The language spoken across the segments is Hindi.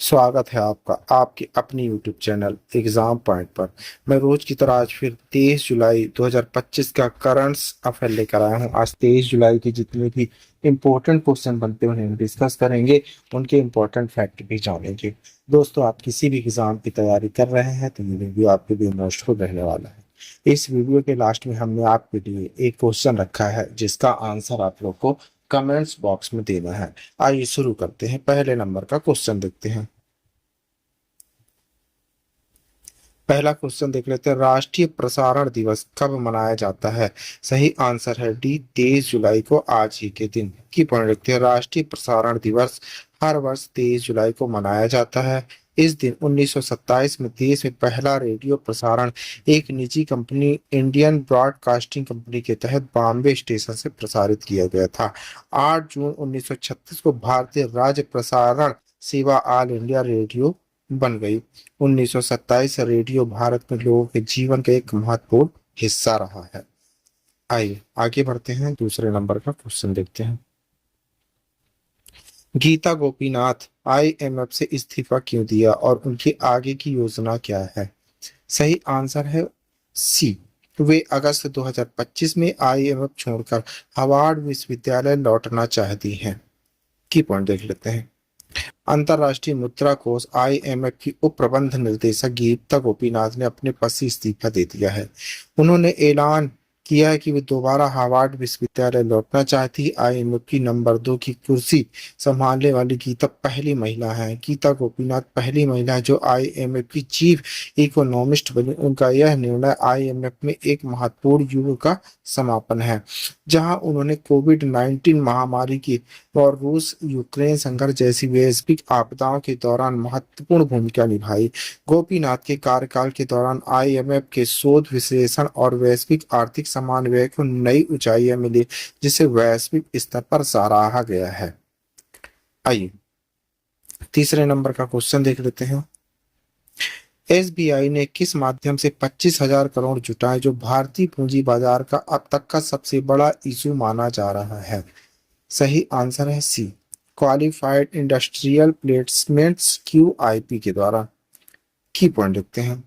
स्वागत है आपका आपके अपनी यूट्यूब चैनल एग्जाम पॉइंट पर। मैं रोज की तरह आज फिर 23 जुलाई 2025 का करंट्स अफेयर लेकर आया हूं। आज 23 जुलाई के जितने भी इम्पोर्टेंट क्वेश्चन बनते हैं उन्हें डिस्कस करेंगे, उनके इम्पोर्टेंट फैक्ट भी जानेंगे। दोस्तों, आप किसी भी एग्जाम की तैयारी कर रहे हैं तो ये वीडियो आपके लिए यूजफुल रहने वाला है। इस वीडियो के लास्ट में हमने आपके लिए एक क्वेश्चन रखा है जिसका आंसर आप लोग को कमेंट्स बॉक्स में देना है। आइए शुरू करते हैं। पहले नंबर का क्वेश्चन देखते हैं। पहला क्वेश्चन देख लेते हैं। राष्ट्रीय प्रसारण दिवस कब मनाया जाता है? सही आंसर है डी, 23 जुलाई को, आज ही के दिन। की पॉइंट लिखते हैं। राष्ट्रीय प्रसारण दिवस हर वर्ष 23 जुलाई को मनाया जाता है। इस दिन 1927 में देश में पहला रेडियो प्रसारण एक निजी कंपनी इंडियन ब्रॉडकास्टिंग कंपनी के तहत बॉम्बे स्टेशन से प्रसारित किया गया था। 8 जून 1936 को भारतीय राज्य प्रसारण सेवा ऑल इंडिया रेडियो बन गई। 1927 से रेडियो भारत में लोगों के जीवन का एक महत्वपूर्ण हिस्सा रहा है। आइए आगे बढ़ते हैं, दूसरे नंबर का क्वेश्चन देखते हैं। गीता गोपीनाथ आईएमएफ से इस्तीफा क्यों दिया और उनकी आगे की योजना क्या है? सही आंसर है सी, वे अगस्त 2025 में आईएमएफ छोड़कर हार्वर्ड विश्वविद्यालय लौटना चाहती हैं। की पॉइंट देख लेते हैं। अंतर्राष्ट्रीय मुद्रा कोष आईएमएफ की उप प्रबंध निर्देशक गीता गोपीनाथ ने अपने पद से इस्तीफा दे दिया है। उन्होंने ऐलान किया है कि वे दोबारा हार्वर्ड विश्वविद्यालय लौटना चाहती है। आईएमएफ की नंबर 2 की कुर्सी संभालने वाली गीता पहली महिला है। गीता गोपीनाथ पहली महिला है जो आईएमएफ की चीफ इकोनॉमिस्ट बनी। उनका यह निर्णय आईएमएफ में एक महत्वपूर्ण युग का समापन है, जहां उन्होंने कोविड-19 महामारी की और रूस यूक्रेन संघर्ष जैसी वैश्विक आपदाओं के दौरान महत्वपूर्ण भूमिका निभाई। गोपीनाथ के कार्यकाल के दौरान आईएमएफ के शोध, विश्लेषण और वैश्विक आर्थिक समन्वय को नई ऊंचाइयां मिली, जिसे वैश्विक स्तर पर सराहा गया है। आइए तीसरे नंबर का क्वेश्चन देख लेते हैं। एसबीआई ने किस माध्यम से 25,000 करोड़ जुटाए, जो भारतीय पूंजी बाजार का अब तक का सबसे बड़ा इशू माना जा रहा है? सही आंसर है सी, क्वालिफाइड इंडस्ट्रियल प्लेसमेंट्स क्यूआईपी के द्वारा। की पॉइंट लिखते हैं।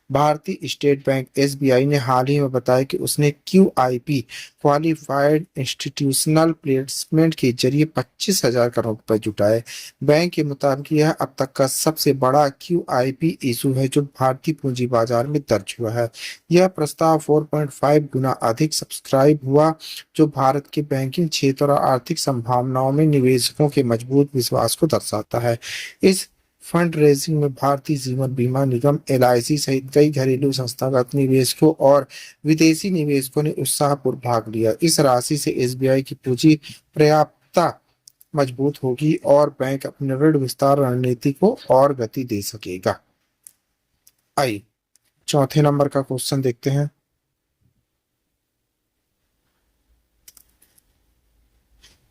भारतीय स्टेट बैंक एसबीआई ने हाल ही में बताया कि उसने क्यूआईपी क्वालिफाइड इंस्टीट्यूशनल प्लेसमेंट के जरिए 25,000 करोड़ रुपए जुटाए। बैंक के मुताबिक यह अब तक का सबसे बड़ा क्यूआईपी इशू है जो भारतीय पूंजी बाजार में दर्ज हुआ है। यह प्रस्ताव 4.5 गुना अधिक सब्सक्राइब हुआ, जो भारत के बैंकिंग क्षेत्र और आर्थिक संभावनाओं में निवेशकों के मजबूत विश्वास को दर्शाता है। इस फंड रेजिंग में भारतीय जीवन बीमा निगम, एलआईसी सहित कई घरेलू संस्थागत निवेशकों और विदेशी निवेशकों ने उत्साहपूर्वक भाग लिया। इस राशि से एसबीआई की पूंजी पर्याप्तता मजबूत होगी और बैंक अपनी ऋण विस्तार रणनीति को और गति दे सकेगा। आइए चौथे नंबर का क्वेश्चन देखते हैं।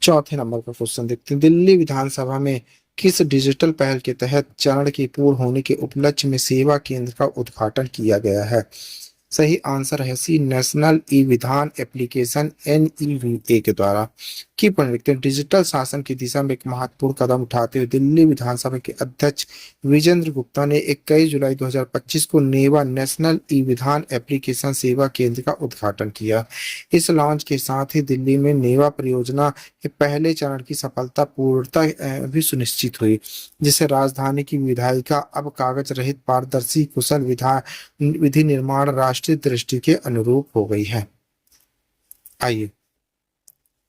चौथे नंबर का क्वेश्चन देखते हैं। दिल्ली विधानसभा में किस डिजिटल पहल के तहत चरण के पूर्ण होने के उपलक्ष्य में सेवा केंद्र का उद्घाटन किया गया है? सही आंसर है सी, नेशनल ई विधान एप्लीकेशन एनईवीए के द्वारा। की पॉइंट लिखते हैं। डिजिटल शासन की दिशा में एक महत्वपूर्ण कदम उठाते हुए दिल्ली विधानसभा के अध्यक्ष विजेंद्र गुप्ता ने 21 जुलाई 2025 को नेवा नेशनल ई विधान एप्लीकेशन सेवा केंद्र का उद्घाटन किया। इस लॉन्च के साथ ही दिल्ली में नेवा परियोजना के पहले चरण की सफलता पूर्णता भी सुनिश्चित हुई, जिससे राजधानी की विधायिका अब कागज रहित, पारदर्शी, कुशल विधि निर्माण राष्ट्रीय दृष्टि के अनुरूप हो गई है। आइए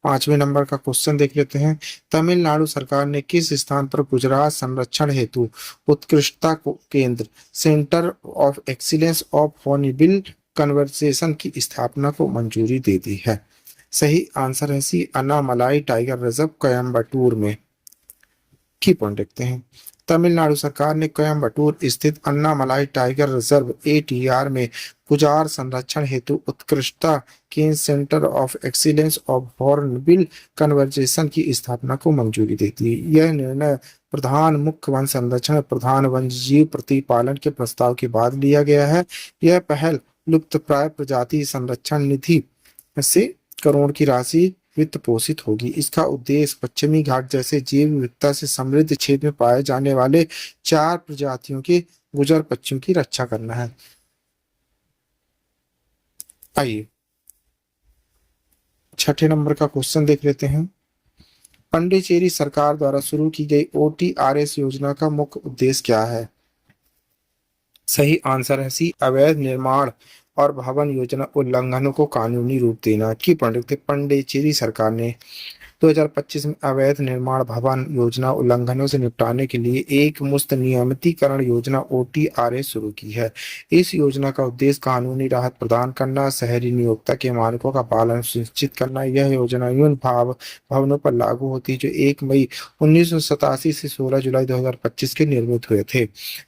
पांचवें नंबर का क्वेश्चन देख लेते हैं। तमिलनाडु सरकार ने किस स्थान पर गुजरात संरक्षण हेतु उत्कृष्टता को केंद्र, centre of excellence of hornbill conversation की स्थापना को मंजूरी दे दी है? सही आंसर है सी, अन्नामलाई टाइगर रिजर्व कोयम्बटूर में। की पॉइंट देखते हैं। तमिलनाडु सरकार ने कोयम्बटूर स्थित अन्नामलाई टाइगर रिजर्व एटीआर में गुजार संरक्षण हेतु उत्कृष्टता के centre of excellence of hornbill conversation की स्थापना को मंजूरी दे दी। यह निर्णय प्रधान मुख्य वन संरक्षण, प्रधान वन्यजीव प्रतिपालन के प्रस्ताव के बाद लिया गया है। यह पहल लुप्तप्राय प्रजाति संरक्षण निधि से करोड़ की राशि वित्त पोषित होगी। इसका उद्देश्य पश्चिमी घाट जैसे जैव विविधता से समृद्ध क्षेत्र में पाए जाने वाले 4 प्रजातियों के गुजर पक्षियों की रक्षा करना है। आइए छठे नंबर का क्वेश्चन देख लेते हैं। पंडिचेरी सरकार द्वारा शुरू की गई OTRS योजना का मुख्य उद्देश्य क्या है? सही आंसर है सी, अवैध निर्माण और भवन योजना उल्लंघनों को कानूनी रूप देना। की पंडिचेरी सरकार ने 2025 में अवैध निर्माण भवन योजना उल्लंघनों से निपटाने के लिए एक मुश्त नियमितीकरण योजना OTRS शुरू की है। इस योजना का उद्देश्य कानूनी राहत प्रदान करना, शहरी नियोक्ता के मानकों का पालन सुनिश्चित करना। यह योजना उन भवनों पर लागू होती है जो 1 मई 1987 से 16 जुलाई 2025 के निर्मित हुए थे।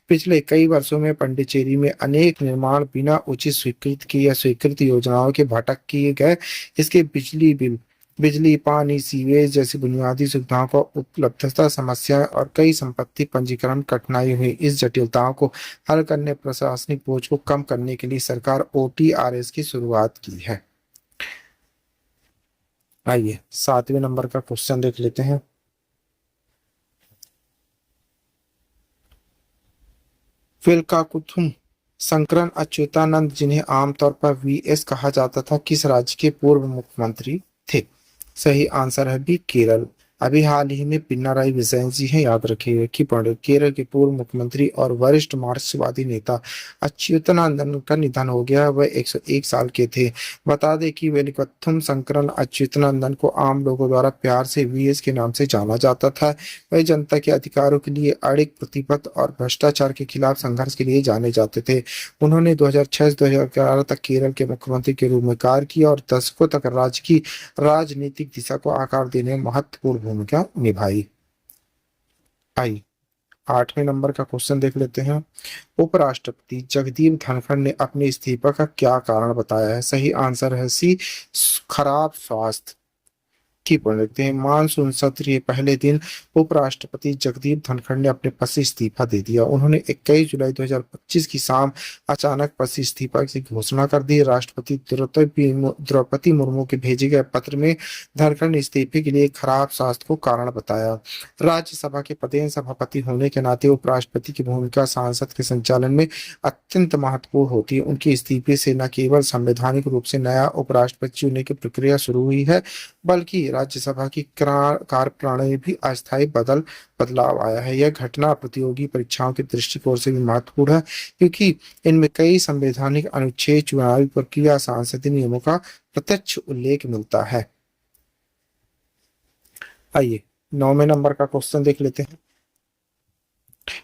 पिछले कई वर्षों में पंडिचेरी में अनेक निर्माण बिना उचित स्वीकृति की या स्वीकृत योजनाओं के भटक किए गए। इसके बिजली, पानी, सीवेज जैसी बुनियादी सुविधाओं का उपलब्धता समस्याएं और कई संपत्ति पंजीकरण कठिनाई हुई। इस जटिलताओं को हल करने, प्रशासनिक बोझ को कम करने के लिए सरकार OTRS की शुरुआत की है। आइए 7वें नंबर का क्वेश्चन देख लेते हैं। विल्काकुथुम संकरन अच्युतानंद, जिन्हें आमतौर पर VS कहा जाता था, किस राज्य के पूर्व मुख्यमंत्री थे? सही आंसर है बी, केरल। अभी हाल ही में पिनाराई विजयन जी हैं, याद रखिएगा। कि केरल के पूर्व मुख्यमंत्री और वरिष्ठ मार्क्सवादी नेता अच्युतानंदन का निधन हो गया। वह 101 साल के थे। बता दें कि वेलिकथम संकरन अच्युतानंदन को आम लोगों द्वारा प्यार से VS के नाम से जाना जाता था। वह जनता के अधिकारों के लिए अड़िग, प्रतिबद्ध और भ्रष्टाचार के खिलाफ संघर्ष के लिए जाने जाते थे। उन्होंने 2006 से 2011 तक केरल के मुख्यमंत्री के रूप में कार्य किया और दशकों तक राज्य की राजनीतिक दिशा को आकार देने में महत्वपूर्ण भूमिका निभाई। आई 8वें नंबर का क्वेश्चन देख लेते हैं। उपराष्ट्रपति जगदीप धनखड़ ने अपने इस्तीफा का क्या कारण बताया है? सही आंसर है सी, खराब स्वास्थ्य। की पढ़ लेते हैं। मानसून सत्र के पहले दिन उपराष्ट्रपति जगदीप धनखड़ ने अपने पद से इस्तीफा दे दिया। उन्होंने 21 जुलाई 2025 की शाम अचानक पद से इस्तीफा की घोषणा कर दी। राष्ट्रपति द्रौपदी मुर्मू के भेजे गए पत्र में धनखड़ ने इस्तीफे के लिए खराब स्वास्थ्य को कारण बताया। राज्यसभा के पदेन सभापति होने के नाते उपराष्ट्रपति की भूमिका सांसद के संचालन में अत्यंत महत्वपूर्ण होती है। उनके इस्तीफे से न केवल संवैधानिक रूप से नया उपराष्ट्रपति चुनने की प्रक्रिया शुरू हुई है, बल्कि राज्यसभा की कार्यप्रणाली में भी अस्थायी बदलाव आया है। यह घटना प्रतियोगी परीक्षाओं के दृष्टिकोण से भी महत्वपूर्ण है, क्योंकि इनमें कई संवैधानिक अनुच्छेद, चुनावी प्रक्रिया, संसदीय नियमों का प्रत्यक्ष उल्लेख मिलता है। आइए 9वें नंबर का क्वेश्चन देख लेते हैं।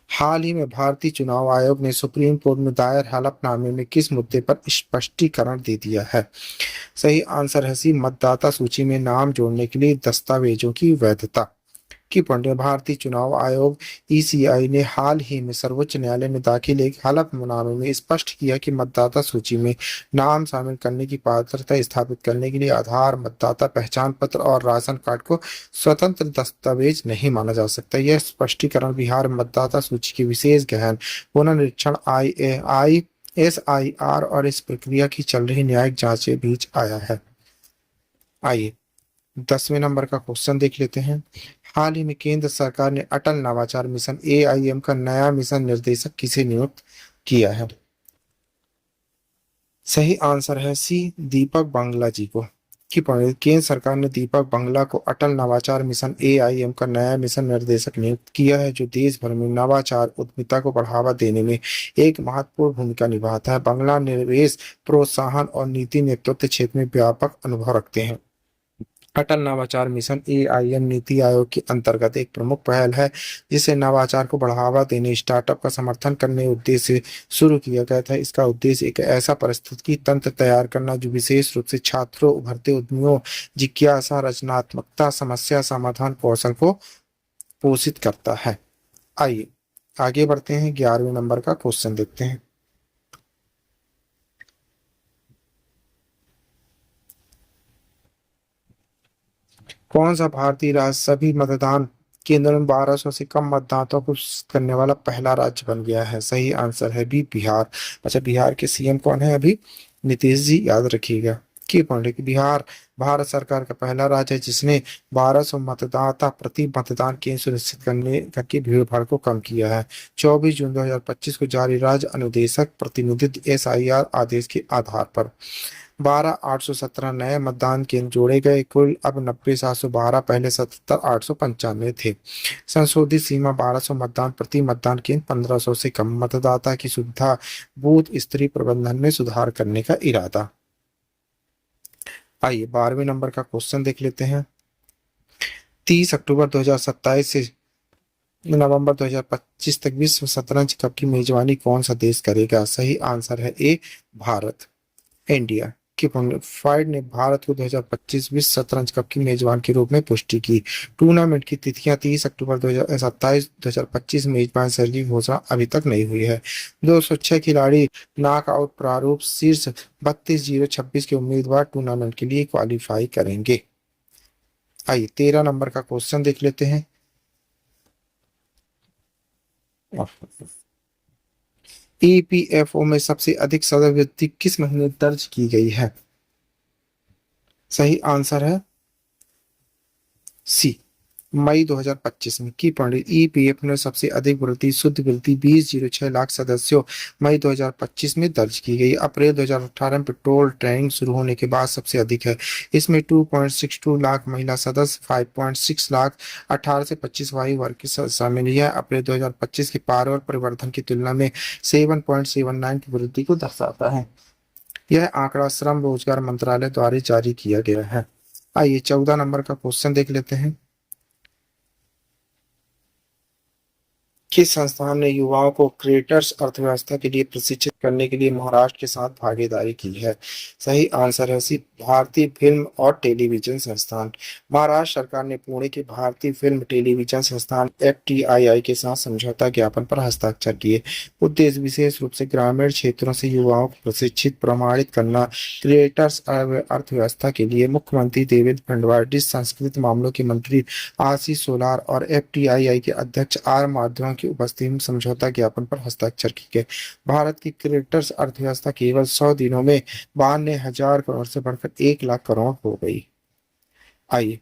हाल ही में भारतीय चुनाव आयोग ने सुप्रीम कोर्ट में दायर हलफनामे में किस मुद्दे पर स्पष्टीकरण दे दिया है? सही आंसर है सी, मतदाता सूची में नाम जोड़ने के लिए दस्तावेजों की वैधता। की पंडित भारतीय चुनाव आयोग ECI ने हाल ही में सर्वोच्च न्यायालय में दाखिल एक हलफनामे में स्पष्ट किया कि मतदाता सूची में नाम शामिल करने की पात्रता स्थापित करने के लिए आधार, मतदाता पहचान पत्र और राशन कार्ड को स्वतंत्र दस्तावेज नहीं माना जा सकता। यह स्पष्टीकरण बिहार मतदाता सूची के विशेष गहन पुनर्निरीक्षण ISIR और इस प्रक्रिया की चल रही न्यायिक जांच के बीच आया है। आइए 10वें नंबर का क्वेश्चन देख लेते हैं। हाल ही में केंद्र सरकार ने अटल नवाचार मिशन AIM का नया मिशन निर्देशक किसे नियुक्त किया है? सही आंसर है सी, दीपक बांग्ला जी को। कि केंद्र सरकार ने दीपक बांग्ला को अटल नवाचार मिशन AIM का नया मिशन निर्देशक नियुक्त किया है, जो देश भर में नवाचार उद्यमिता को बढ़ावा देने में एक महत्वपूर्ण भूमिका निभाता है। बांग्ला निवेश, प्रोत्साहन और नीति नेतृत्व क्षेत्र में व्यापक अनुभव रखते हैं। अटल नवाचार मिशन AIM नीति आयोग के अंतर्गत एक प्रमुख पहल है, जिसे नवाचार को बढ़ावा देने, स्टार्टअप का समर्थन करने उद्देश्य से शुरू किया गया था। इसका उद्देश्य एक ऐसा पारिस्थितिकी तंत्र तैयार करना जो विशेष रूप से छात्रों, उभरते उद्यमियों, जिज्ञासा, रचनात्मकता, समस्या समाधान कौशल को पोषित करता है। आइए आगे बढ़ते हैं। 11वें नंबर का क्वेश्चन देखते हैं। कौन सा भारतीय राज्य सभी मतदान केंद्रों में 1200 से कम मतदाताओं को करने वाला पहला राज्य बन गया है? सही आंसर है बी, बिहार। अच्छा, बिहार के CM कौन है अभी? नीतीश जी, याद रखिएगा। की पॉइंट है कि बिहार भारत सरकार का पहला राज्य है जिसने 1200 मतदाता प्रति मतदान केंद्र सुनिश्चित करने करके भीड़ भाड़ को कम किया है। 24 जून 2025 को जारी राज्य अनुदेशक प्रतिनिधित्व SIR आदेश के आधार पर 12,817 नए मतदान केंद्र जोड़े गए। कुल अब 90,712, पहले 77,895 थे। संशोधित सीमा 1200 मतदान प्रति मतदान केंद्र, 1500 से कम। मतदाता की सुविधा, बूथ स्तरीय प्रबंधन में सुधार करने का इरादा। आइए 12वें नंबर का क्वेश्चन देख लेते हैं। 30 अक्टूबर 2027 से नवंबर 2025 तक विश्व शतरंज कप की मेजबानी कौन सा देश करेगा? सही आंसर है ए, भारत, इंडिया। की फाइड ने भारत को 2025 विश्व शतरंज कप की मेजबान के रूप में पुष्टि की। टूर्नामेंट की तिथियां 30 अक्टूबर 2027-2025 मेजबान शहर की घोषणा अभी तक नहीं हुई है। 206 खिलाड़ी नॉकआउट प्रारूप शीर्ष 32-0-26 के उम्मीदवार टूर्नामेंट के लिए क्वालिफाई करेंगे। आइए 13 नंबर का क्वेश्चन देख लेते हैं। EPFO में सबसे अधिक सदस्यवृद्धि किस महीने दर्ज की गई है? सही आंसर है सी, मई 2025 में। की पॉइंट, EPF ने सबसे अधिक वृद्धि, शुद्ध वृद्धि 20.06 लाख सदस्यों मई 2025 में दर्ज की गई। अप्रैल 2018 में पेट्रोल ट्रेनिंग शुरू होने के बाद सबसे अधिक है। इसमें 2.62 लाख महिला सदस्य, 5.6 लाख 18 से 25 आयु वर्ग के सदस्य शामिल है। अप्रैल 2025 के पारोल परिवर्तन की तुलना में 7.79 की वृद्धि को दर्शाता है। यह आंकड़ा श्रम रोजगार मंत्रालय द्वारा जारी किया गया है। आइए 14 नंबर का क्वेश्चन देख लेते हैं। किस संस्थान ने युवाओं को क्रिएटर्स अर्थव्यवस्था के लिए प्रशिक्षित करने के लिए महाराष्ट्र के साथ भागीदारी की है? सही आंसर है सी, भारतीय फिल्म और टेलीविजन संस्थान। महाराष्ट्र सरकार ने पुणे के भारतीय फिल्म टेलीविजन संस्थान FTII के साथ समझौता ज्ञापन पर हस्ताक्षर किए। उद्देश्य विशेष रूप से ग्रामीण क्षेत्रों से युवाओं को प्रशिक्षित प्रमाणित करना। क्रिएटर्स अर्थव्यवस्था के लिए मुख्यमंत्री देवेंद्र फडणवीस, संस्कृति मामलों के मंत्री आशीष सोलार और FTII के अध्यक्ष R माधवन की उपस्थिति में समझौता ज्ञापन पर हस्ताक्षर किए गए। भारत की क्रिएटर्स अर्थव्यवस्था केवल 100 दिनों में 52,000 करोड़ से बढ़कर 1 लाख करोड़ हो गई। आइए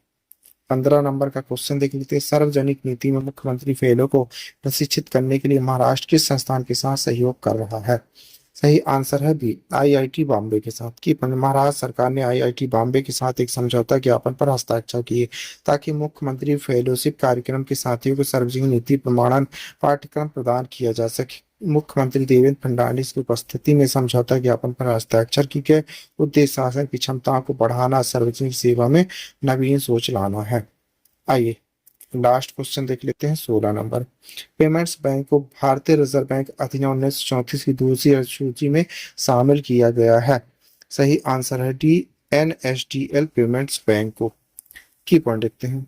15 नंबर का क्वेश्चन देख लेते हैं। सार्वजनिक नीति में मुख्यमंत्री फेलों को प्रशिक्षित करने के लिए महाराष्ट्र किस संस्थान के साथ सहयोग कर रहा है? सही आंसर है बी, IIT बॉम्बे के साथ। की महाराष्ट्र सरकार ने IIT बॉम्बे के साथ एक समझौता ज्ञापन पर हस्ताक्षर किए ताकि मुख्यमंत्री फेलोशिप कार्यक्रम के साथियों को सार्वजनिक नीति प्रमाणन पाठ्यक्रम प्रदान किया जा सके। मुख्यमंत्री देवेंद्र फडणवीस की उपस्थिति में समझौता ज्ञापन पर हस्ताक्षर की गए। उद्देश्य शासन की क्षमताओं को बढ़ाना, सार्वजनिक सेवा में नवीन सोच लाना है। आइए लास्ट क्वेश्चन देख लेते हैं 16 नंबर। पेमेंट्स बैंक को भारतीय रिजर्व बैंक अधिनियम 1934 की दूसरी अनुसूची में शामिल किया गया है। सही आंसर है डी, NSDL पेमेंट्स बैंक को। की पॉइंट देखते हैं।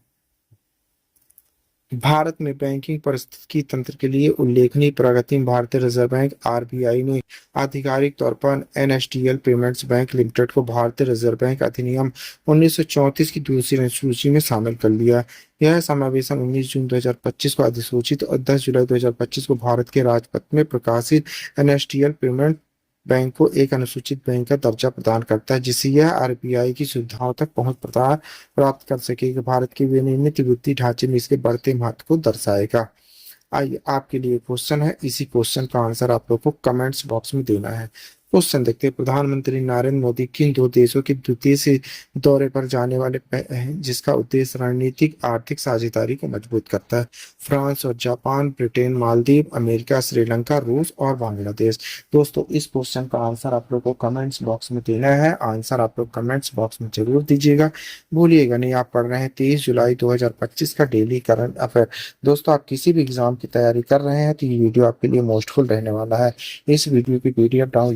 भारत में बैंकिंग पारिस्थितिकी तंत्र के लिए उल्लेखनीय प्रगति में भारतीय रिजर्व बैंक RBI ने आधिकारिक तौर पर NSDL पेमेंट्स बैंक लिमिटेड को भारतीय रिजर्व बैंक अधिनियम 1934 की दूसरी अनुसूची में शामिल कर लिया। यह समावेशन 19 जून 2025 को अधिसूचित और 10 जुलाई 2025 को भारत के राजपत्र में प्रकाशित NSDL पेमेंट बैंक को एक अनुसूचित बैंक का दर्जा प्रदान करता है, जिससे यह RBI की सुविधाओं तक पहुंच प्राप्त कर सकेगा। भारत के विनियमित वित्तीय ढांचे में इसके बढ़ते महत्व को दर्शाएगा। आइए आपके लिए क्वेश्चन है, इसी क्वेश्चन का आंसर आप लोग को कमेंट्स बॉक्स में देना है। क्वेश्चन देखते हैं। प्रधानमंत्री नरेंद्र मोदी किन दो देशों के द्विदेशीय दौरे पर जाने वाले हैं जिसका उद्देश्य रणनीतिक आर्थिक साझेदारी को मजबूत करता है? फ्रांस और Japan, Britain, Maldives, America, Sri Lanka, रूस और बांग्लादेश। दोस्तों इस क्वेश्चन का आंसर आप लोग को कमेंट्स बॉक्स में देना है। आंसर आप लोग कमेंट्स बॉक्स में जरूर दीजिएगा, भूलिएगा नहीं। आप पढ़ रहे हैं 23 जुलाई 2025 का डेली करंट अफेयर। दोस्तों आप किसी भी एग्जाम की तैयारी कर रहे हैं तो ये वीडियो आपके लिए मोस्टफुल रहने वाला है। इस वीडियो की PDF डाउनलोड